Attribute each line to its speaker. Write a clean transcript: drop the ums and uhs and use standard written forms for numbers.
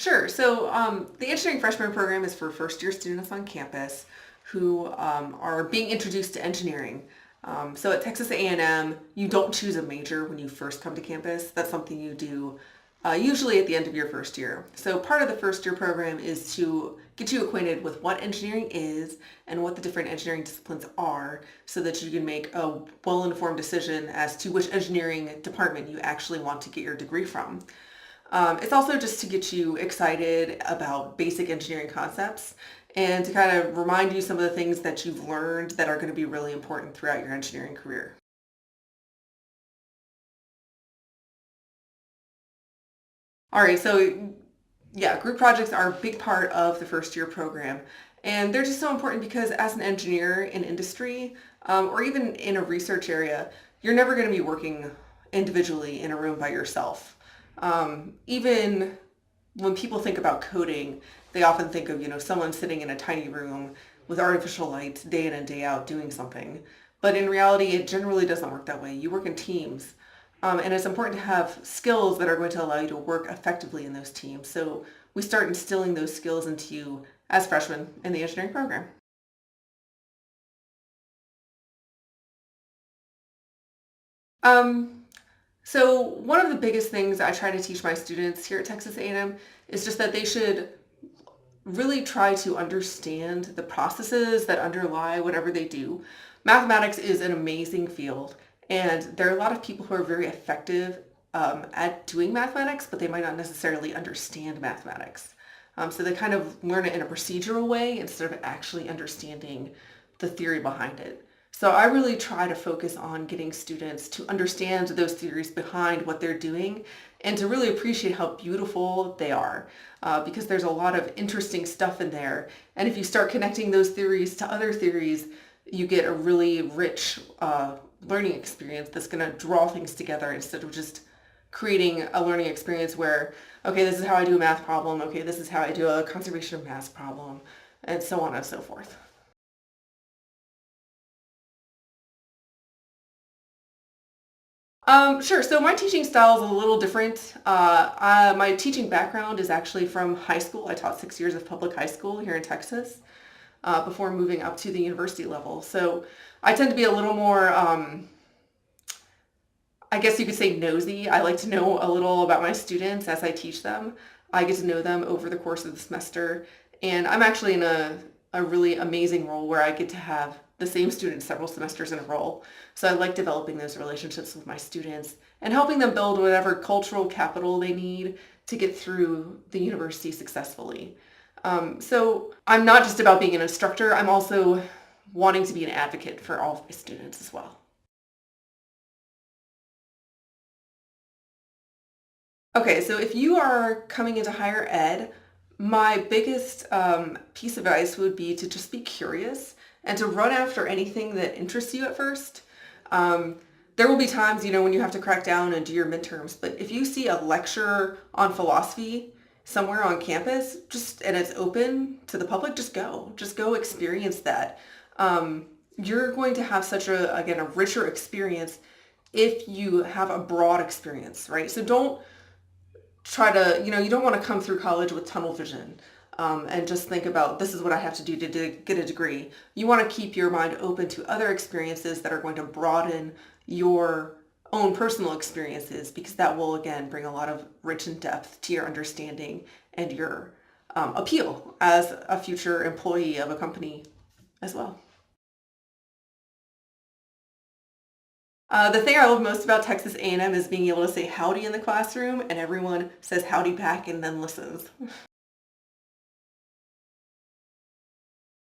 Speaker 1: Sure. The engineering freshman program is for first-year students on campus who are being introduced to engineering. So at Texas A&M, you don't choose a major when you first come to campus. That's something you do usually at the end of your first year. So part of the first year program is to get you acquainted with what engineering is and what the different engineering disciplines are so that you can make a well-informed decision as to which engineering department you actually want to get your degree from. It's also just to get you excited about basic engineering concepts and to kind of remind you some of the things that you've learned that are going to be really important throughout your engineering career. All right, so yeah, group projects are a big part of the first year program. And they're just so important because as an engineer in industry, or even in a research area, you're never going to be working individually in a room by yourself. Even when people think about coding, they often think of, someone sitting in a tiny room with artificial light day in and day out doing something. But in reality, it generally doesn't work that way. You work in teams. And it's important to have skills that are going to allow you to work effectively in those teams. So we start instilling those skills into you as freshmen in the engineering program. Um, so one of the biggest things I try to teach my students here at Texas A&M is just that they should really try to understand the processes that underlie whatever they do. Mathematics is an amazing field, and there are a lot of people who are very effective at doing mathematics, but they might not necessarily understand mathematics. So they kind of learn it in a procedural way instead of actually understanding the theory behind it. So I really try to focus on getting students to understand those theories behind what they're doing and to really appreciate how beautiful they are because there's a lot of interesting stuff in there. And if you start connecting those theories to other theories, you get a really rich learning experience that's going to draw things together instead of just creating a learning experience where, okay, this is how I do a math problem, okay, this is how I do a conservation of mass problem, and so on and so forth. Sure. So my teaching style is a little different. My teaching background is actually from high school. I taught 6 years of public high school here in Texas before moving up to the university level. So I tend to be a little more, I guess you could say nosy. I like to know a little about my students as I teach them. I get to know them over the course of the semester. And I'm actually in a really amazing role where I get to have the same students several semesters in a row. So I like developing those relationships with my students and helping them build whatever cultural capital they need to get through the university successfully. So I'm not just about being an instructor, I'm also wanting to be an advocate for all of my students as well. Okay, so if you are coming into higher ed, my biggest piece of advice would be to just be curious and to run after anything that interests you at first. Um, there will be times, when you have to crack down and do your midterms, but if you see a lecture on philosophy somewhere on campus, and it's open to the public, just go. Just go experience that. You're going to have such again, a richer experience if you have a broad experience, right? So don't try to, you don't want to come through college with tunnel vision and just think about this is what I have to do to get a degree. You want to keep your mind open to other experiences that are going to broaden your own personal experiences because that will, again, bring a lot of rich and depth to your understanding and your appeal as a future employee of a company as well. The thing I love most about Texas A&M is being able to say howdy in the classroom and everyone says howdy back and then listens.